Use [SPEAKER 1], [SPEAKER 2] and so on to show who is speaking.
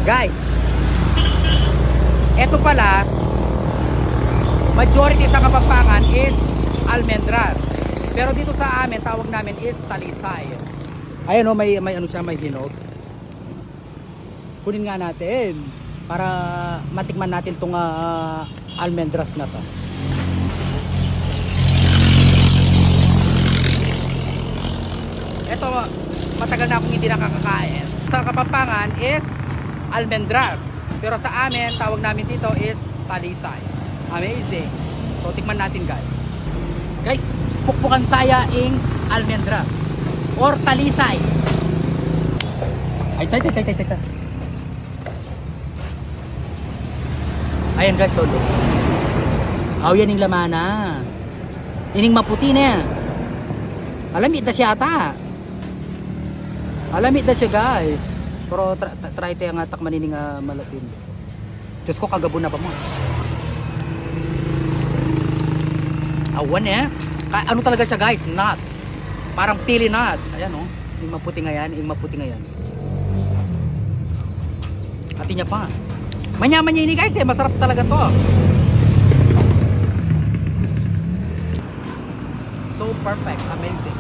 [SPEAKER 1] Guys, eto pala, majority sa Kapampangan is almendras. Pero dito sa amin, tawag namin is talisay. Ayan o, may ano siya, may hinog. Kunin nga natin para matikman natin tong almendras na to. Ito, matagal na akong hindi nakakakain. Sa Kapampangan is almendras. Pero sa amin, tawag namin dito is talisay. Amazing. So, tikman natin guys. Guys, pukpukan tayo ing almendras or talisay. Ay, tay. Ayan guys, solo. Aw, yan yung lamana. Ining maputi na yan. Alamit na siya ata. Alamit na siya guys. Pero try tayo nga takmanin nga malatin. Diyos ko, kagabon na pa mo. Awan eh. Ano talaga siya guys? Nuts. Parang pili nuts. Ayan oh. Yung maputi nga yan. Ati niya pa. Manyaman niya ini guys eh. Masarap talaga to. So perfect. Amazing.